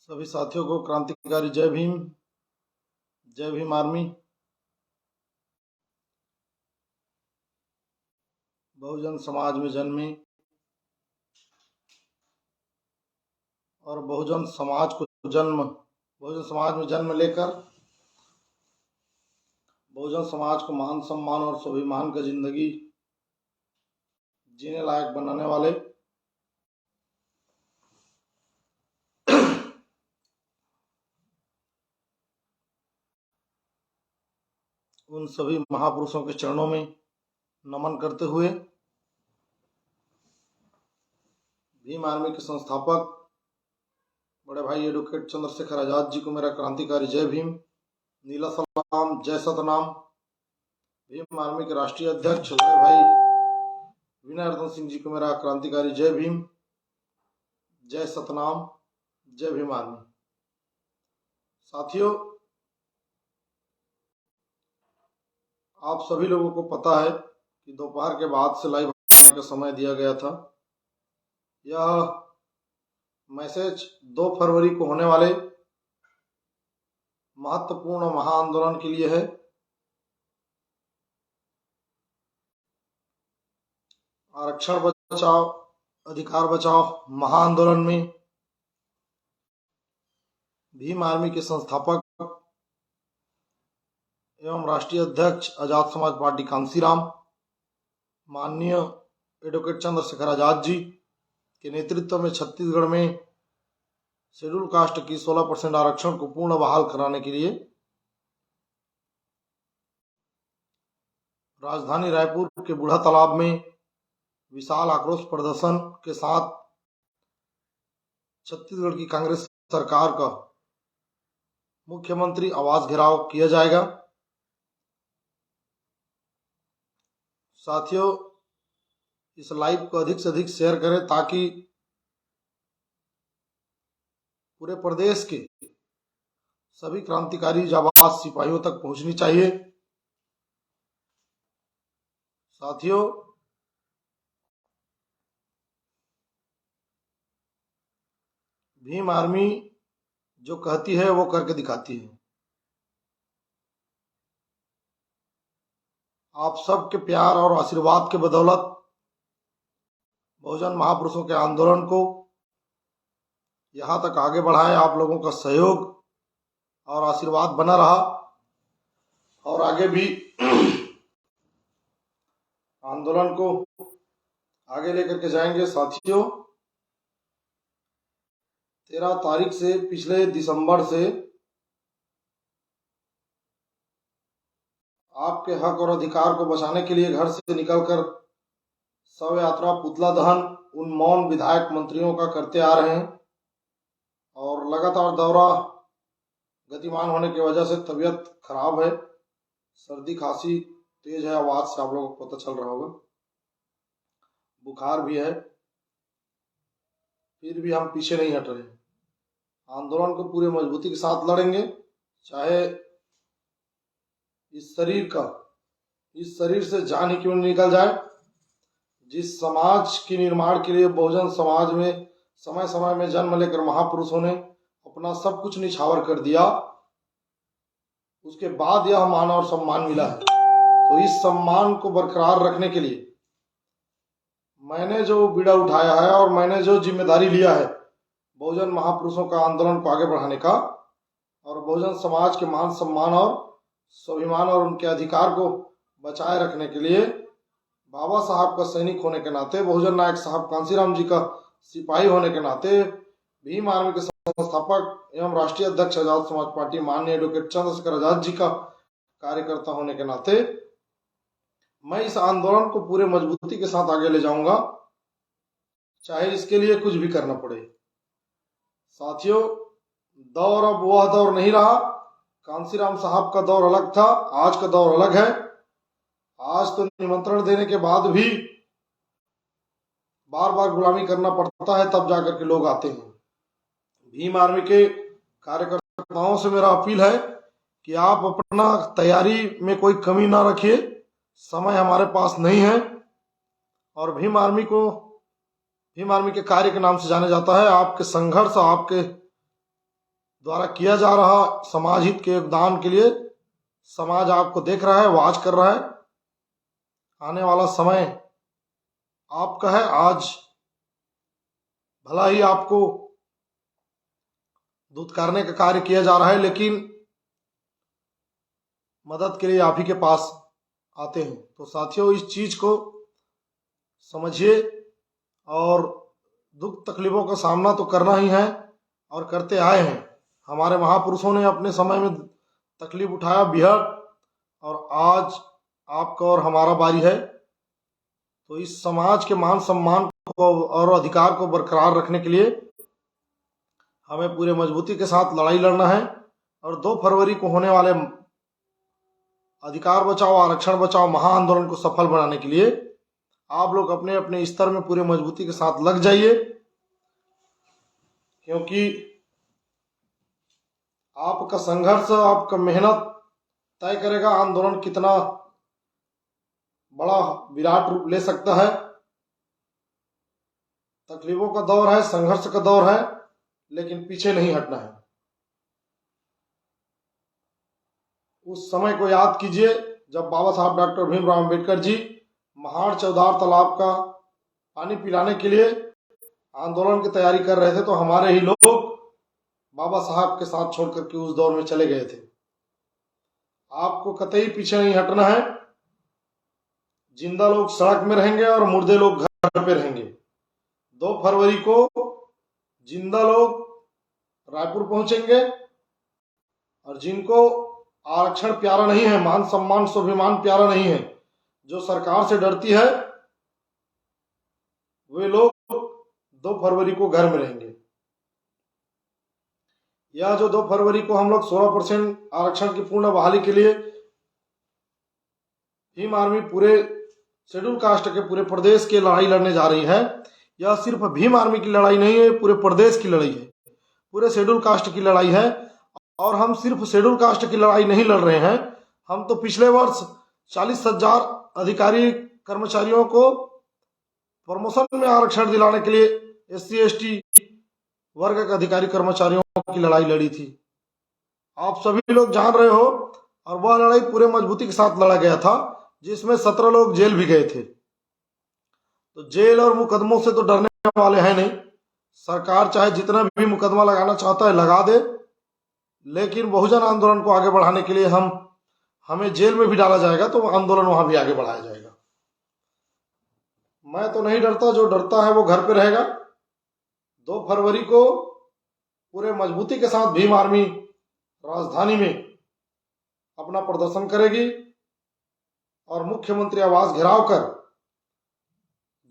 सभी साथियों को क्रांतिकारी जय भीम। जय भीम आर्मी। बहुजन समाज में जन्मे और बहुजन समाज में जन्म लेकर बहुजन समाज को मान सम्मान और स्वाभिमान का जिंदगी जीने लायक बनाने वाले उन सभी महापुरुषों के चरणों में नमन करते हुए भीम आर्मी के संस्थापक बड़े भाई एडवोकेट चंद्रशेखर आजाद जी को मेरा क्रांतिकारी जय भीम, नीला सलाम, जय सतनाम। भीम आर्मी के राष्ट्रीय अध्यक्ष बड़े भाई विनयवर्धन सिंह जी को मेरा क्रांतिकारी जय भीम, जय सतनाम, जय भीम आर्मी। साथियों, आप सभी लोगों को पता है कि दोपहर के बाद से लाइव आने का समय दिया गया था। यह मैसेज 2 फरवरी को होने वाले महत्वपूर्ण महाआंदोलन के लिए है। आरक्षण बचाओ अधिकार बचाओ महाआंदोलन में भीम आर्मी के संस्थापक एवं राष्ट्रीय अध्यक्ष आजाद समाज पार्टी कांसीराम माननीय एडवोकेट चंद्रशेखर आजाद जी के नेतृत्व में छत्तीसगढ़ में शेड्यूल कास्ट की 16% आरक्षण को पूर्ण बहाल कराने के लिए राजधानी रायपुर के बूढ़ा तालाब में विशाल आक्रोश प्रदर्शन के साथ छत्तीसगढ़ की कांग्रेस सरकार का मुख्यमंत्री आवास घेराव किया जाएगा। साथियों, इस लाइव को अधिक से अधिक शेयर करें ताकि पूरे प्रदेश के सभी क्रांतिकारी जाबाज सिपाहियों तक पहुंचनी चाहिए। साथियों, भीम आर्मी जो कहती है वो करके दिखाती है। आप सबके प्यार और आशीर्वाद के बदौलत बहुजन महापुरुषों के आंदोलन को यहाँ तक आगे बढ़ाए। आप लोगों का सहयोग और आशीर्वाद बना रहा और आगे भी आंदोलन को आगे लेकर के जाएंगे। साथियों, 13 तारीख से पिछले दिसंबर से आपके हक और अधिकार को बचाने के लिए घर से निकलकर शव यात्रा, पुतला दहन उन मौन विधायक मंत्रियों का करते आ रहे हैं और लगातार दौरा गतिमान होने की वजह से तबीयत खराब है, सर्दी खांसी तेज है, आवाज से आप लोगों को पता चल रहा होगा, बुखार भी है। फिर भी हम पीछे नहीं हट रहे। आंदोलन को पूरे मजबूती के साथ लड़ेंगे, चाहे इस शरीर से जान ही क्यों निकल जाए। जिस समाज के निर्माण के लिए बहुजन समाज में समय समय में जन्म लेकर महापुरुषों ने अपना सब कुछ निछावर कर दिया, उसके बाद यह मान और सम्मान मिला है। तो इस सम्मान को बरकरार रखने के लिए मैंने जो बीड़ा उठाया है और मैंने जो जिम्मेदारी लिया है बहुजन महापुरुषों का आंदोलन को आगे बढ़ाने का और बहुजन समाज के मान सम्मान और स्वाभिमान और उनके अधिकार को बचाए रखने के लिए बाबा साहब का सैनिक होने के नाते, बहुजन नायक साहब कांसीराम जी का सिपाही होने के नाते, भीम आर्मी के संस्थापक एवं राष्ट्रीय अध्यक्ष आजाद समाज पार्टी माननीय एडवोकेट चंद्रशेखर आजाद जी का कार्यकर्ता होने के नाते मैं इस आंदोलन को पूरे मजबूती के साथ आगे ले जाऊंगा, चाहे इसके लिए कुछ भी करना पड़े। साथियों, दौर अब वह दौर नहीं रहा। कांसीराम साहब का दौर अलग था, आज का दौर अलग है। आज तो निमंत्रण देने के बाद भी बार बार गुलामी करना पड़ता है, तब जाकर के लोग आते हैं। भीम आर्मी के कार्यकर्ताओं से मेरा अपील है कि आप अपना तैयारी में कोई कमी ना रखिए। समय हमारे पास नहीं है और भीम आर्मी के कार्य के नाम से जाने जाता है। आपके संघर्ष, आपके द्वारा किया जा रहा समाज हित के योगदान के लिए समाज आपको देख रहा है, वाच कर रहा है। आने वाला समय आपका है। आज भला ही आपको दुत्कारने का कार्य किया जा रहा है, लेकिन मदद के लिए आप ही के पास आते हैं। तो साथियों, इस चीज को समझिए और दुख तकलीफों का सामना तो करना ही है और करते आए हैं। हमारे महापुरुषों ने अपने समय में तकलीफ उठाया बेहद, और आज आपका और हमारा बारी है। तो इस समाज के मान सम्मान को और अधिकार को बरकरार रखने के लिए हमें पूरे मजबूती के साथ लड़ाई लड़ना है। और 2 फरवरी को होने वाले अधिकार बचाओ आरक्षण बचाओ महाआंदोलन को सफल बनाने के लिए आप लोग अपने अपने स्तर में पूरे मजबूती के साथ लग जाइए, क्योंकि आपका संघर्ष, आपका मेहनत तय करेगा आंदोलन कितना बड़ा विराट रूप ले सकता है। तकलीफों का दौर है, संघर्ष का दौर है, लेकिन पीछे नहीं हटना है। उस समय को याद कीजिए जब बाबा साहब डॉक्टर भीमराव अंबेडकर जी महाड़ चौधार तालाब का पानी पिलाने के लिए आंदोलन की तैयारी कर रहे थे, तो हमारे ही लोग बाबा साहब के साथ छोड़ करके उस दौर में चले गए थे। आपको कतई पीछे नहीं हटना है। जिंदा लोग सड़क में रहेंगे और मुर्दे लोग घर पे रहेंगे। 2 फरवरी को जिंदा लोग रायपुर पहुंचेंगे, और जिनको आरक्षण प्यारा नहीं है, मान सम्मान स्वाभिमान प्यारा नहीं है, जो सरकार से डरती है, वे लोग 2 फरवरी को घर में रहेंगे। या जो 2 फरवरी को हम लोग 16% आरक्षण की पूर्ण बहाली के लिए भीम आर्मी पूरे शेड्यूल कास्ट के पूरे प्रदेश की लड़ाई लड़ने जा रही है, यह सिर्फ भीम आर्मी की लड़ाई नहीं है, पूरे प्रदेश की लड़ाई है, पूरे शेड्यूल कास्ट की लड़ाई है। और हम सिर्फ शेड्यूल कास्ट की लड़ाई नहीं लड़ रहे हैं, हम तो पिछले वर्ष 40,000 अधिकारी कर्मचारियों को प्रमोशन में आरक्षण दिलाने के लिए SC ST वर्ग के अधिकारी कर्मचारियों की लड़ाई लड़ी थी। आप सभी लोग जान रहे हो, और वह लड़ाई पूरे मजबूती के साथ लड़ा गया था, जिसमें 17 लोग जेल भी गए थे। तो जेल और मुकदमों से तो डरने वाले हैं नहीं। सरकार चाहे जितना भी मुकदमा लगाना चाहता है लगा दे, लेकिन बहुजन आंदोलन को आगे बढ़ाने के लिए हमें जेल में भी डाला जाएगा तो आंदोलन वहां भी आगे बढ़ाया जाएगा। मैं तो नहीं डरता, जो डरता है वो घर पे रहेगा। 2 फरवरी को पूरे मजबूती के साथ भीम आर्मी राजधानी में अपना प्रदर्शन करेगी और मुख्यमंत्री आवास घेराव कर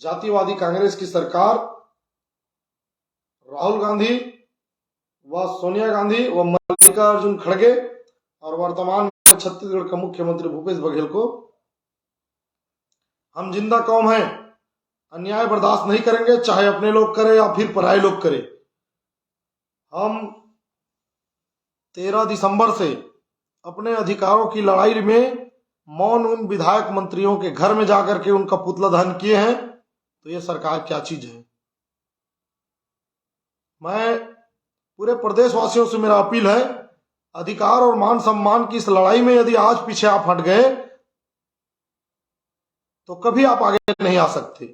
जातिवादी कांग्रेस की सरकार, राहुल गांधी व सोनिया गांधी व मल्लिकार्जुन खड़गे और वर्तमान में छत्तीसगढ़ का मुख्यमंत्री भूपेश बघेल को हम जिंदा कौम हैं, अन्याय बर्दाश्त नहीं करेंगे, चाहे अपने लोग करे या फिर पराये लोग करे। हम 13 दिसंबर से अपने अधिकारों की लड़ाई में मौन उन विधायक मंत्रियों के घर में जाकर के उनका पुतला दहन किए हैं, तो ये सरकार क्या चीज है। मैं पूरे प्रदेशवासियों से मेरा अपील है, अधिकार और मान सम्मान की इस लड़ाई में यदि आज पीछे आप हट गए तो कभी आप आगे नहीं आ सकते,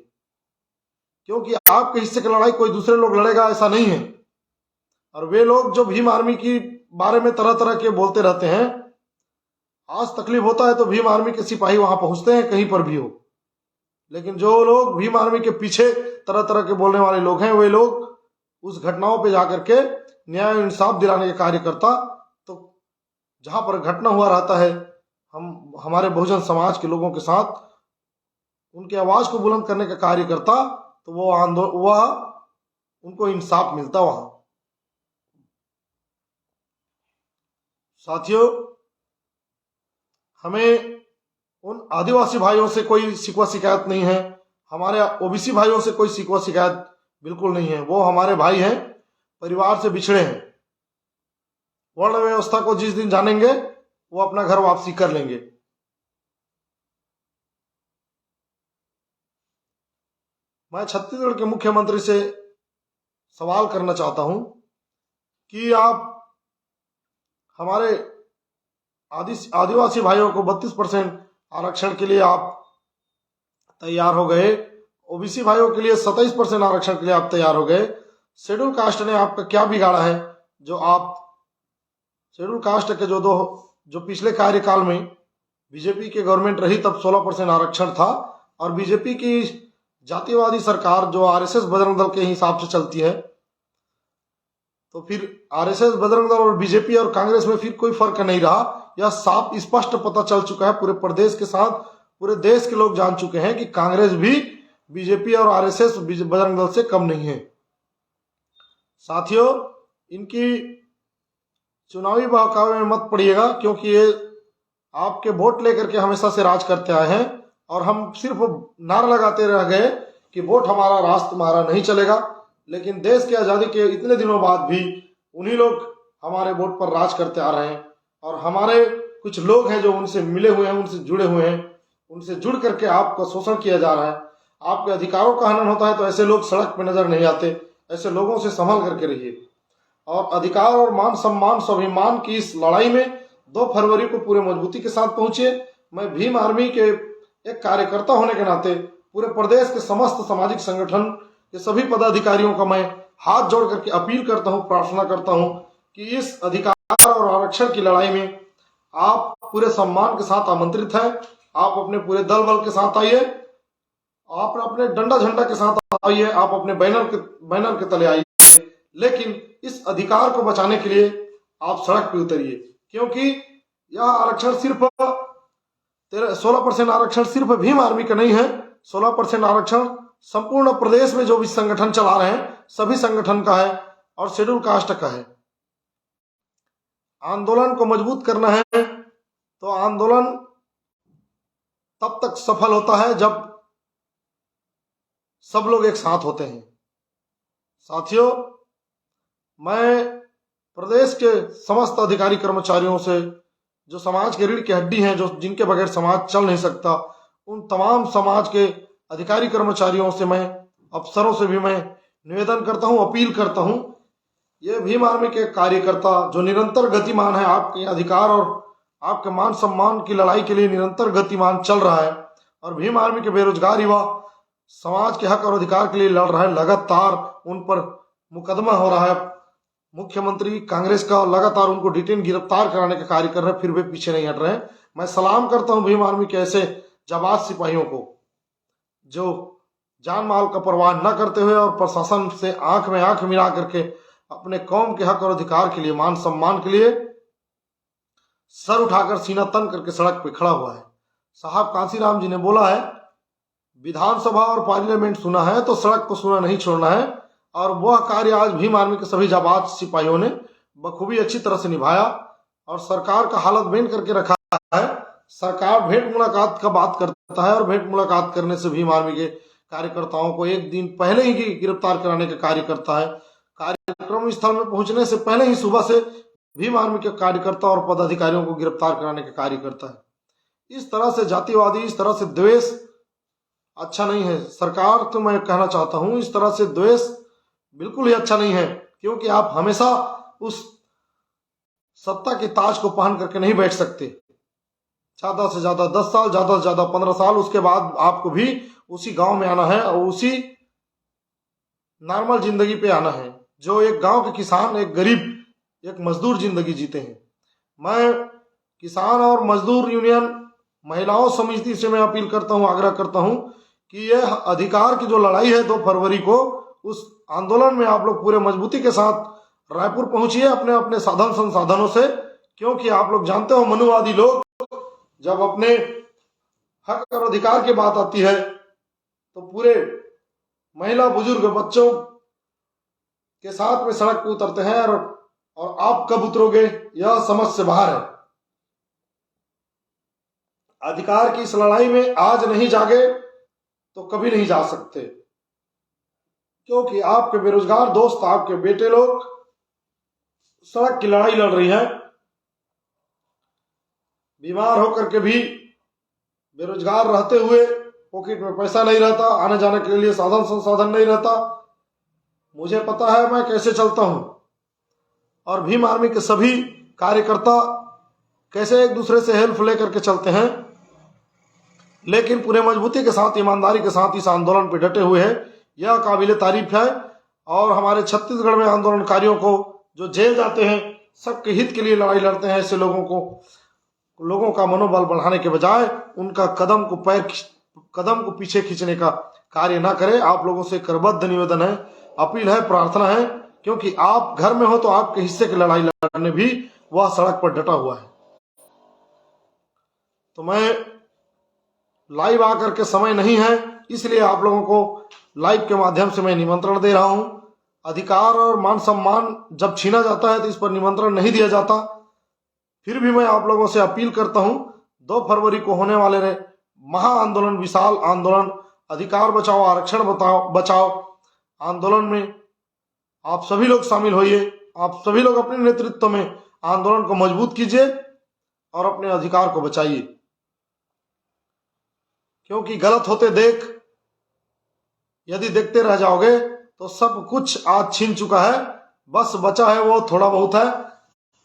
क्योंकि आपके हिस्से की लड़ाई कोई दूसरे लोग लड़ेगा ऐसा नहीं है। और वे लोग जो भीम आर्मी की बारे में तरह तरह के बोलते रहते हैं, आज तकलीफ होता है तो भीम आर्मी के सिपाही वहां पहुंचते हैं कहीं पर भी हो, लेकिन जो लोग भीम आर्मी के पीछे तरह तरह के बोलने वाले लोग हैं, वे लोग उस घटनाओं पे जाकर के न्याय इंसाफ दिलाने के कार्य करता, तो जहां पर घटना हुआ रहता है हम हमारे बहुजन समाज के लोगों के साथ उनकी आवाज को बुलंद करने का कार्य करता, तो वह उनको इंसाफ मिलता वहां। साथियों, हमें उन आदिवासी भाइयों से कोई शिकवा शिकायत नहीं है, हमारे OBC भाइयों से कोई शिकवा शिकायत बिल्कुल नहीं है। वो हमारे भाई हैं, परिवार से बिछड़े हैं। वर्ण व्यवस्था को जिस दिन जानेंगे वो अपना घर वापसी कर लेंगे। मैं छत्तीसगढ़ के मुख्यमंत्री से सवाल करना चाहता हूं कि आप हमारे आदिवासी भाइयों को 32% आरक्षण के लिए आप तैयार हो गए, ओबीसी भाइयों के लिए 27% आरक्षण के लिए आप तैयार हो गए। शेड्यूल कास्ट ने आपका क्या बिगाड़ा है जो आप शेड्यूल कास्ट के जो पिछले कार्यकाल में बीजेपी की गवर्नमेंट रही तब 16% आरक्षण था, और बीजेपी की जातिवादी सरकार जो आरएसएस बजरंग दल के हिसाब से चलती है, तो फिर आरएसएस बजरंग दल और बीजेपी और कांग्रेस में फिर कोई फर्क नहीं रहा। यह साफ स्पष्ट पता चल चुका है पूरे प्रदेश के साथ, पूरे देश के लोग जान चुके हैं कि कांग्रेस भी बीजेपी और आरएसएस बजरंग दल से कम नहीं है। साथियों, इनकी चुनावी बहकावे में मत पड़िएगा, क्योंकि ये आपके वोट लेकर के हमेशा से राज करते आए हैं, और हम सिर्फ नारा लगाते रह गए कि वोट हमारा, राज तुम्हारा नहीं चलेगा। लेकिन देश की आज़ादी के इतने दिनों बाद भी उन्हीं लोग हमारे वोट पर राज करते आ रहे हैं, और हमारे कुछ लोग हैं जो उनसे मिले हुए हैं, उनसे जुड़े हुए हैं, उनसे जुड़ करके आपका शोषण किया जा रहा है, आपके अधिकारों का हनन होता है। तो ऐसे लोग सड़क पर नजर नहीं आते, ऐसे लोगों से संभल करके रहिए। और अधिकार और मान सम्मान स्वाभिमान की इस लड़ाई में 2 फरवरी को पूरे मजबूती के साथ पहुंचे। मैं भीम आर्मी के एक कार्यकर्ता होने के नाते पूरे प्रदेश के समस्त सामाजिक संगठन के सभी पदाधिकारियों का मैं हाथ जोड़ करके अपील करता हूं, प्रार्थना करता हूं कि इस अधिकार और आरक्षण की लड़ाई में आप पूरे सम्मान के साथ आमंत्रित हैं। आप अपने पूरे दल बल के साथ आइए, आप अपने डंडा झंडा के साथ आइए, आप अपने बैनर के तले आइए, लेकिन इस अधिकार को बचाने के लिए आप सड़क पे उतरिए, क्योंकि यह आरक्षण सिर्फ 16% आरक्षण सिर्फ भीम आर्मी का नहीं है। 16% आरक्षण संपूर्ण प्रदेश में जो भी संगठन चला रहे हैं सभी संगठन का है और शेड्यूल कास्ट का है। आंदोलन को मजबूत करना है तो आंदोलन तब तक सफल होता है जब सब लोग एक साथ होते हैं। साथियों, मैं प्रदेश के समस्त अधिकारी कर्मचारियों से, जो समाज के रीढ़ की हड्डी हैं, जो जिनके बगैर समाज चल नहीं सकता, उन तमाम समाज के अधिकारी कर्मचारियों से, मैं अफसरों से भी मैं निवेदन करता हूं, अपील करता हूं, ये भीम आर्मी के कार्यकर्ता जो निरंतर गतिमान है, आपके अधिकार और आपके मान सम्मान की लड़ाई के लिए निरंतर गतिमान चल रहा है, और भीम आर्मी के बेरोजगार युवा समाज के हक और अधिकार के लिए लड़ रहा है। लगातार उन पर मुकदमा हो रहा है, मुख्यमंत्री कांग्रेस का लगातार उनको डिटेन गिरफ्तार कराने का कार्य कर रहे हैं, फिर वे पीछे नहीं हट रहे हैं। मैं सलाम करता हूं भीम आर्मी के ऐसे जाबाज सिपाहियों को जो जान माल का परवाह न करते हुए और प्रशासन से आंख में आंख मिला करके अपने कौम के हक और अधिकार के लिए, मान सम्मान के लिए सर उठाकर सीना तन करके सड़क पे खड़ा हुआ है। साहब कांसीराम जी ने बोला है, विधानसभा और पार्लियामेंट सुना है तो सड़क को सुना नहीं छोड़ना है, और वह कार्य आज भीम आर्मी के सभी जाबाज सिपाहियों ने बखूबी अच्छी तरह से निभाया और सरकार का हालत बेन करके रखा है। सरकार भेंट मुलाकात का बात करता है, और भेंट मुलाकात करने से भीम आर्मी के कार्यकर्ताओं को एक दिन पहले ही गिरफ्तार कराने का कार्य करता है। कार्यक्रम स्थल में पहुंचने से पहले ही सुबह से भीम आर्मी के कार्यकर्ता और पदाधिकारियों को गिरफ्तार कराने का कार्य करता है। इस तरह से जातिवादी, इस तरह से द्वेष अच्छा नहीं है। सरकार तो मैं कहना चाहता हूं, इस तरह से द्वेष बिल्कुल ही अच्छा नहीं है, क्योंकि आप हमेशा उस सत्ता के ताज को पहन करके नहीं बैठ सकते। ज्यादा से ज्यादा 10 साल, ज्यादा से ज्यादा 15 साल, उसके बाद आपको भी उसी गांव में आना है और उसी नॉर्मल जिंदगी पे आना है जो एक गांव के किसान, एक गरीब, एक मजदूर जिंदगी जीते हैं। मैं किसान और मजदूर यूनियन महिलाओं समिति से मैं अपील करता हूं, आग्रह करता हूं कि यह अधिकार की जो लड़ाई है 2 फरवरी को, उस आंदोलन में आप लोग पूरे मजबूती के साथ रायपुर पहुंचिए अपने अपने साधन संसाधनों से, क्योंकि आप लोग जानते हो मनुवादी लोग जब अपने हक और अधिकार की बात आती है तो पूरे महिला, बुजुर्ग, बच्चों के साथ में सड़क पर उतरते हैं, और आप कब उतरोगे यह समझ से बाहर है। अधिकार की इस लड़ाई में आज नहीं जागे तो कभी नहीं जा सकते, क्योंकि आपके बेरोजगार दोस्त, आपके बेटे लोग सड़क की लड़ाई लड़ रही है। बीमार होकर के भी, बेरोजगार रहते हुए, पॉकेट में पैसा नहीं रहता, आने जाने के लिए साधन संसाधन नहीं रहता। मुझे पता है मैं कैसे चलता हूं, और भीम आर्मी के सभी कार्यकर्ता कैसे एक दूसरे से हेल्प लेकर के चलते हैं, लेकिन पूरे मजबूती के साथ, ईमानदारी के साथ इस आंदोलन पर डटे हुए हैं, यह काबिल तारीफ है। और हमारे छत्तीसगढ़ में आंदोलनकारियों को जो जेल जाते हैं, सबके हित के लिए लड़ाई लड़ते हैं, ऐसे लोगों का मनोबल बढ़ाने के बजाय उनका कदम को पीछे खींचने का कार्य ना करें। आप लोगों से करबद्ध निवेदन है, अपील है, प्रार्थना है, क्योंकि आप घर में हो तो आपके हिस्से की लड़ाई लड़ने भी वह सड़क पर डटा हुआ है। तो मैं लाइव आकर के समय नहीं है, इसलिए आप लोगों को लाइव के माध्यम से मैं निमंत्रण दे रहा हूं। अधिकार और मान सम्मान जब छीना जाता है तो इस पर निमंत्रण नहीं दिया जाता। फिर भी मैं आप लोगों से अपील करता हूं, 2 फरवरी को होने वाले महा आंदोलन, विशाल आंदोलन, अधिकार बचाओ आरक्षण बचाओ आंदोलन में आप सभी लोग शामिल होइए। आप सभी लोग अपने नेतृत्व में आंदोलन को मजबूत कीजिए और अपने अधिकार को बचाइए, क्योंकि गलत होते यदि देखते रह जाओगे तो सब कुछ आज छीन चुका है, बस बचा है वो थोड़ा बहुत है,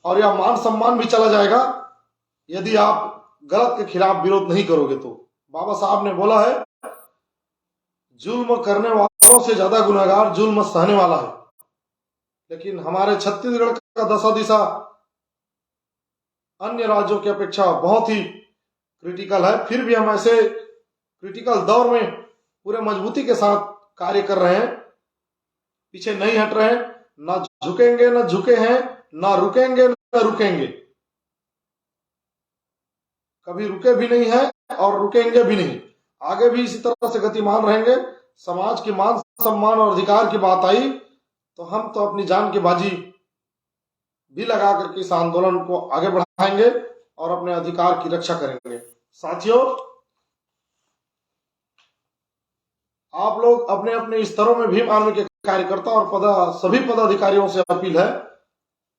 और यह मान सम्मान भी चला जाएगा यदि आप गलत के खिलाफ विरोध नहीं करोगे। तो बाबा साहब ने बोला है, जुल्म करने वालों से ज्यादा गुनहगार जुल्म सहने वाला है। लेकिन हमारे छत्तीसगढ़ का दशा दिशा अन्य राज्यों की अपेक्षा बहुत ही क्रिटिकल है। फिर भी हम ऐसे क्रिटिकल दौर में पूरे मजबूती के साथ कार्य कर रहे हैं, पीछे नहीं हट रहे हैं, ना झुकेंगे, ना झुके हैं, ना रुकेंगे, ना रुकेंगे, कभी रुके भी नहीं है और रुकेंगे भी नहीं। आगे भी इसी तरह से गतिमान रहेंगे। समाज की मान सम्मान और अधिकार की बात आई तो हम तो अपनी जान की बाजी भी लगा करके इस आंदोलन को आगे बढ़ाएंगे और अपने अधिकार की रक्षा करेंगे। साथियों, आप लोग अपने अपने स्तरों में भीम आर्मी के कार्यकर्ता और सभी पदाधिकारियों से अपील है,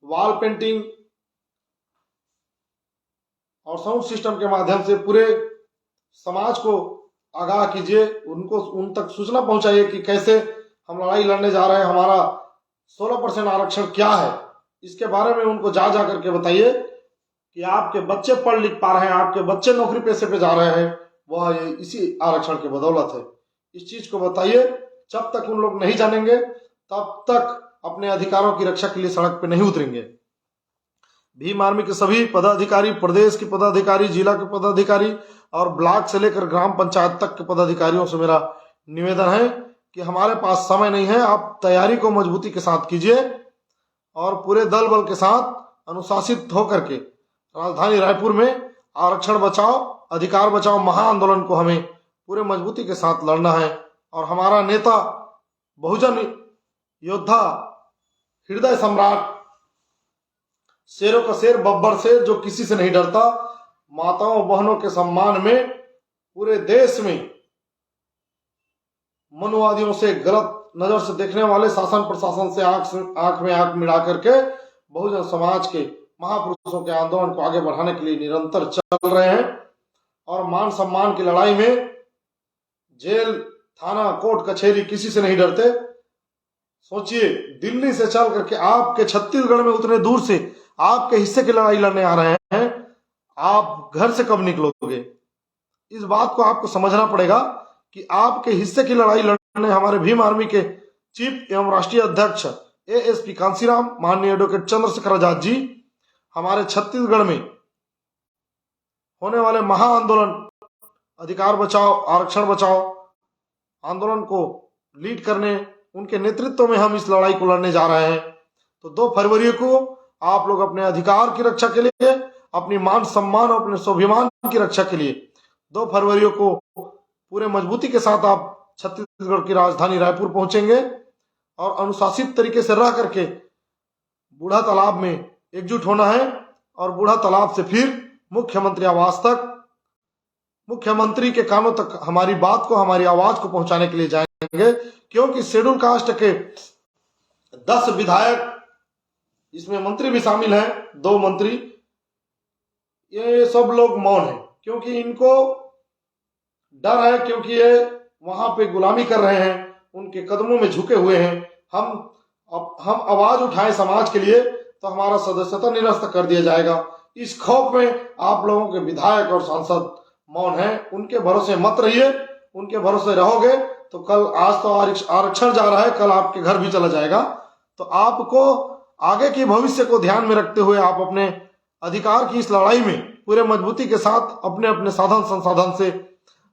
वॉल पेंटिंग और साउंड सिस्टम के माध्यम से पूरे समाज को आगाह कीजिए, उन तक सूचना पहुंचाइए कि कैसे हम लड़ाई लड़ने जा रहे हैं, हमारा 16% आरक्षण क्या है, इसके बारे में उनको जा करके बताइए कि आपके बच्चे पढ़ लिख पा रहे हैं, आपके बच्चे नौकरी पेशे पे जा रहे हैं, वह इसी आरक्षण की बदौलत है। इस चीज को बताइए। जब तक उन लोग नहीं जानेंगे तब तक अपने अधिकारों की रक्षा के लिए सड़क पे नहीं उतरेंगे। भीम आर्मी के सभी पदाधिकारी, प्रदेश के पदाधिकारी, जिला के पदाधिकारी और ब्लॉक से लेकर ग्राम पंचायत तक के पदाधिकारियों से मेरा निवेदन है कि हमारे पास समय नहीं है, आप तैयारी को मजबूती के साथ कीजिए और पूरे दल बल के साथ अनुशासित होकर के राजधानी रायपुर में आरक्षण बचाओ, अधिकार बचाओ महाआंदोलन को हमें पूरे मजबूती के साथ लड़ना है। और हमारा नेता, बहुजन योद्धा, हृदय सम्राट, शेरों का शेर, बब्बर शेर, जो किसी से नहीं डरता, माताओं बहनों के सम्मान में पूरे देश में मनुवादियों से, गलत नजर से देखने वाले शासन प्रशासन से आंख में आंख मिला करके बहुजन समाज के महापुरुषों के आंदोलन को आगे बढ़ाने के लिए निरंतर चल रहे हैं। और मान सम्मान की लड़ाई में जेल, थाना, कोर्ट, कचहरी किसी से नहीं डरते। सोचिए, दिल्ली से चल करके आपके छत्तीसगढ़ में उतने दूर से आपके हिस्से की लड़ाई लड़ने आ रहे हैं, आप घर से कब निकलोगे? इस बात को आपको समझना पड़ेगा कि आपके हिस्से की लड़ाई लड़ने हमारे भीम आर्मी के चीफ एवं राष्ट्रीय अध्यक्ष एएसपी कांसीराम, माननीय एडवोकेट चंद्रशेखर आजाद जी हमारे छत्तीसगढ़ में होने वाले महाआंदोलन अधिकार बचाओ आरक्षण बचाओ आंदोलन को लीड करने, उनके नेतृत्व में हम इस लड़ाई को लड़ने जा रहे हैं। तो 2 फरवरी को आप लोग अपने अधिकार की रक्षा के लिए, अपनी मान सम्मान और अपने स्वाभिमान की रक्षा के लिए 2 फरवरी को पूरे मजबूती के साथ आप छत्तीसगढ़ की राजधानी रायपुर पहुंचेंगे और अनुशासित तरीके से रह करके बूढ़ा तालाब में एकजुट होना है और बूढ़ा तालाब से फिर मुख्यमंत्री आवास तक, मुख्यमंत्री के कानों तक हमारी बात को, हमारी आवाज को पहुंचाने के लिए जाएंगे। क्योंकि शेड्यूल कास्ट के 10 विधायक, इसमें मंत्री भी शामिल हैं, 2 मंत्री, ये सब लोग मौन हैं क्योंकि इनको डर है, क्योंकि ये वहां पे गुलामी कर रहे हैं, उनके कदमों में झुके हुए हैं। हम आवाज उठाएं समाज के लिए तो हमारा सदस्यता निरस्त कर दिया जाएगा। इस खौफ में आप लोगों के विधायक और सांसद मौन हैं। उनके भरोसे मत रहिए। उनके भरोसे रहोगे तो कल, आज तो आरक्षण जा रहा है, कल आपके घर भी चला जाएगा। तो आपको आगे की भविष्य को ध्यान में रखते हुए आप अपने अधिकार की इस लड़ाई में पूरे मजबूती के साथ अपने अपने साधन संसाधन से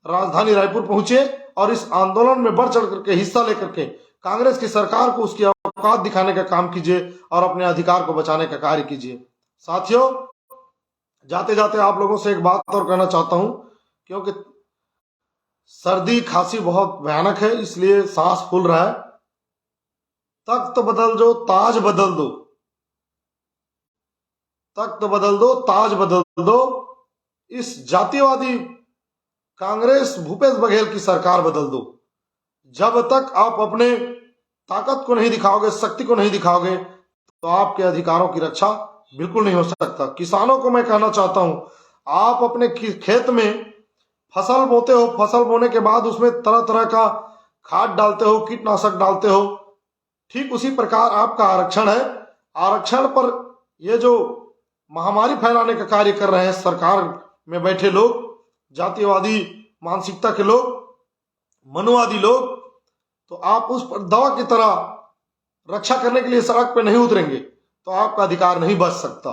राजधानी रायपुर पहुंचे और इस आंदोलन में बढ़ चढ़ करके हिस्सा लेकर के कांग्रेस की सरकार को उसकी औकात दिखाने का काम कीजिए और अपने अधिकार को बचाने का कार्य कीजिए। साथियों, जाते जाते आप लोगों से एक बात और कहना चाहता हूं, क्योंकि सर्दी खांसी बहुत भयानक है, इसलिए सांस फूल रहा है। तख्त बदल दो, ताज बदल दो, तख्त बदल दो, ताज बदल दो। इस जातिवादी कांग्रेस भूपेश बघेल की सरकार बदल दो। जब तक आप अपने ताकत को नहीं दिखाओगे, शक्ति को नहीं दिखाओगे, तो आपके अधिकारों की रक्षा बिल्कुल नहीं हो सकता। किसानों को मैं कहना चाहता हूं, आप अपने खेत में फसल बोते हो, फसल बोने के बाद उसमें तरह तरह का खाद डालते हो, कीटनाशक डालते हो। ठीक उसी प्रकार आपका आरक्षण है। आरक्षण पर ये जो महामारी फैलाने का कार्य कर रहे हैं सरकार में बैठे लोग, जातिवादी मानसिकता के लोग, मनुवादी लोग, तो आप उस पर दवा की तरह रक्षा करने के लिए सड़क पे नहीं उतरेंगे तो आपका अधिकार नहीं बच सकता।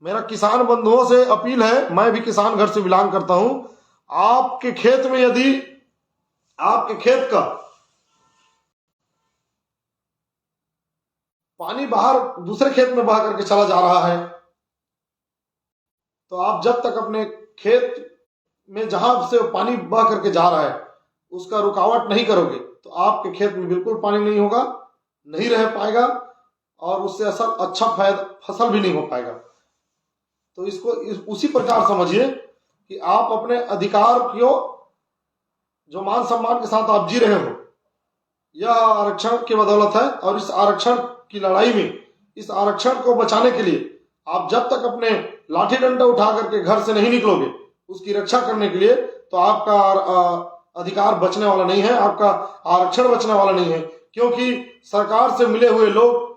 मेरा किसान बंधुओं से अपील है, मैं भी किसान घर से बिलोंग करता हूं। आपके खेत में यदि आपके खेत का पानी बाहर दूसरे खेत में बह करके चला जा रहा है, तो आप जब तक अपने खेत में जहां से पानी बह करके जा रहा है उसका रुकावट नहीं करोगे तो आपके खेत में बिल्कुल पानी नहीं होगा, नहीं रह पाएगा और उससे अच्छा फसल भी नहीं हो पाएगा। तो इसको उसी प्रकार समझिए कि आप अपने अधिकार को जो मान सम्मान के साथ आप जी रहे हो, यह आरक्षण की बदौलत है। और इस आरक्षण की लड़ाई में, इस आरक्षण को बचाने के लिए आप जब तक अपने लाठी डंडा उठा करके घर से नहीं निकलोगे उसकी रक्षा करने के लिए, तो आपका अधिकार बचने वाला नहीं है, आपका आरक्षण बचने वाला नहीं है। क्योंकि सरकार से मिले हुए लोग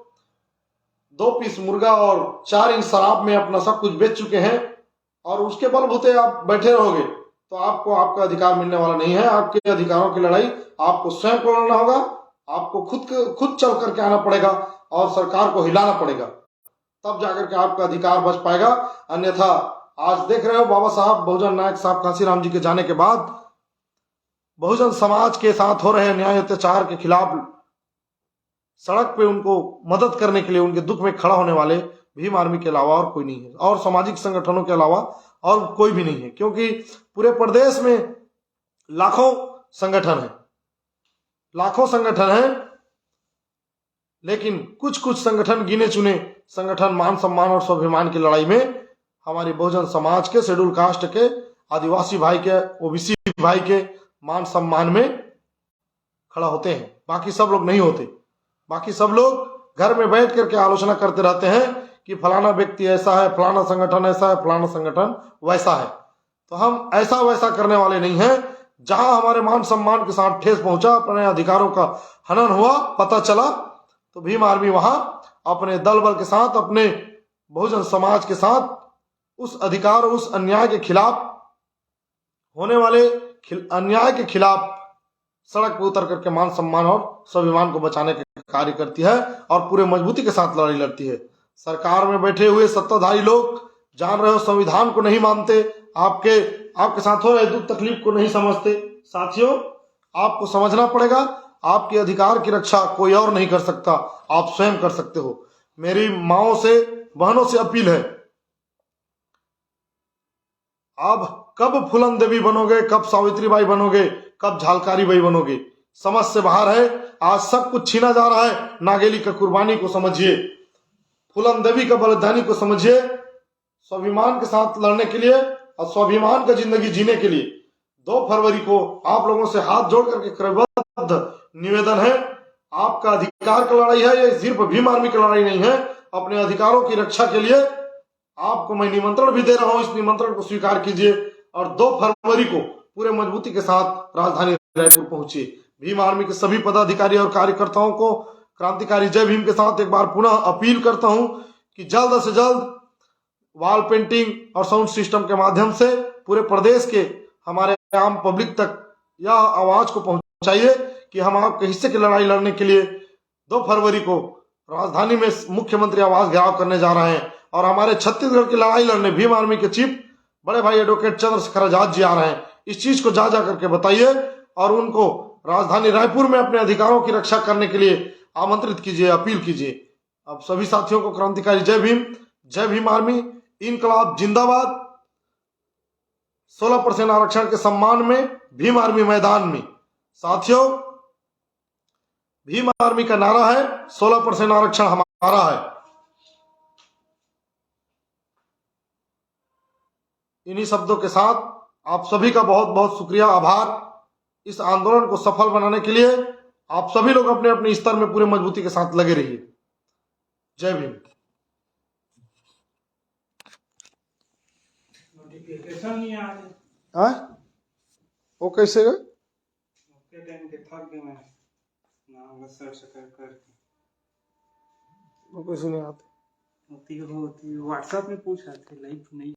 2 पीस मुर्गा और 4 इंच शराब में अपना सब कुछ बेच चुके हैं और उसके बलबूते आप बैठे रहोगे तो आपको आपका अधिकार मिलने वाला नहीं है। आपके अधिकारों की लड़ाई आपको स्वयं को लड़ना होगा। आपको खुद चल करके आना पड़ेगा और सरकार को हिलाना पड़ेगा, तब जाकर के आपका अधिकार बच पाएगा। अन्यथा आज देख रहे हो बाबा साहब बहुजन नायक साहब कांशीराम जी के जाने के बाद बहुजन समाज के साथ हो रहे अन्याय अत्याचार के खिलाफ सड़क पे उनको मदद करने के लिए, उनके दुख में खड़ा होने वाले भीम आर्मी के अलावा और कोई नहीं है, और सामाजिक संगठनों के अलावा और कोई भी नहीं है। क्योंकि पूरे प्रदेश में लाखों संगठन है, लाखों संगठन है, लेकिन कुछ कुछ संगठन, गिने चुने संगठन मान सम्मान और स्वाभिमान की लड़ाई में हमारी बहुजन समाज के, शेड्यूल कास्ट के, आदिवासी भाई के, ओबीसी भाई के मान सम्मान में खड़ा होते हैं। बाकी सब लोग नहीं होते। बाकी सब लोग घर में बैठ करके आलोचना करते रहते हैं कि फलाना व्यक्ति ऐसा है, फलाना संगठन ऐसा है, फलाना संगठन वैसा है। तो हम ऐसा वैसा करने वाले नहीं हैं। जहां हमारे मान सम्मान के साथ ठेस पहुंचा, अपने अधिकारों का हनन हुआ, पता चला, तो भीम आर्मी वहां अपने दल बल के साथ, अपने बहुजन समाज के साथ उस अधिकार, उस अन्याय के खिलाफ, होने वाले अन्याय के खिलाफ सड़क पर उतर करके मान सम्मान और स्वाभिमान को बचाने का कार्य करती है और पूरे मजबूती के साथ लड़ाई लड़ती है। सरकार में बैठे हुए सत्ताधारी लोग, जान रहे हो, संविधान को नहीं मानते, आपके साथ हो रहे दुख तकलीफ को नहीं समझते। साथियों, आपको समझना पड़ेगा, आपके अधिकार की रक्षा कोई और नहीं कर सकता, आप स्वयं कर सकते हो। मेरी माओं से, बहनों से अपील है, आप कब फूलन देवी बनोगे, कब सावित्रीबाई बनोगे, कब झालकारी बाई बनोगे, समझ से बाहर है। आज सब कुछ छीना जा रहा है। नागेली का कुर्बानी को समझिए, फूलन देवी का बलिदानी को समझिए। स्वाभिमान के साथ लड़ने के लिए और स्वाभिमान का जिंदगी जीने के लिए 2 फरवरी को आप लोगों से हाथ जोड़ करके क्रमबद्ध निवेदन है, आपका अधिकार की लड़ाई है, ये सिर्फ भीम आर्मी की लड़ाई नहीं है। अपने अधिकारों की रक्षा के लिए आपको मैं निमंत्रण भी दे रहा हूं, इस निमंत्रण को स्वीकार कीजिए और 2 फरवरी को पूरे मजबूती के साथ राजधानी रायपुर पहुंचिए। भीम आर्मी के सभी पदाधिकारी और कार्यकर्ताओं को क्रांतिकारी जय भीम के साथ एक बार पुनः अपील करता हूं कि जल्द से जल्द वॉल पेंटिंग और साउंड सिस्टम के माध्यम से पूरे प्रदेश के हमारे आम पब्लिक तक यह आवाज को पहुंचाइए कि हम आपके हिस्से की लड़ाई लड़ने के लिए 2 फरवरी को राजधानी में मुख्यमंत्री आवास घेराव करने जा रहे हैं। और हमारे छत्तीसगढ़ की लड़ाई लड़ने भीम आर्मी के चीफ बड़े भाई एडवोकेट चंद्रशेखर आजाद जी आ रहे हैं। इस चीज को जा करके बताइए और उनको राजधानी रायपुर में अपने अधिकारों की रक्षा करने के लिए आमंत्रित कीजिए, अपील कीजिए। अब सभी साथियों को क्रांतिकारी जय भीम आर्मी, इनकलाब जिंदाबाद। 16% आरक्षण के सम्मान में भीम आर्मी मैदान में। साथियों, भीम आर्मी का नारा है 16% आरक्षण हमारा है। इन्हीं शब्दों के साथ आप सभी का बहुत बहुत शुक्रिया, आभार। इस आंदोलन को सफल बनाने के लिए आप सभी लोग अपने अपने स्तर में पूरे मजबूती के साथ लगे रहिए। जय भीम। नोटिफिकेशन नहीं आ रही। हाँ, वो कैसे गए? टाइम के थक गए मैं नाम सर्च करके। वो कैसे नहीं आते? होती व्हाट्सएप में पूछ रहे थे, लाइव नहीं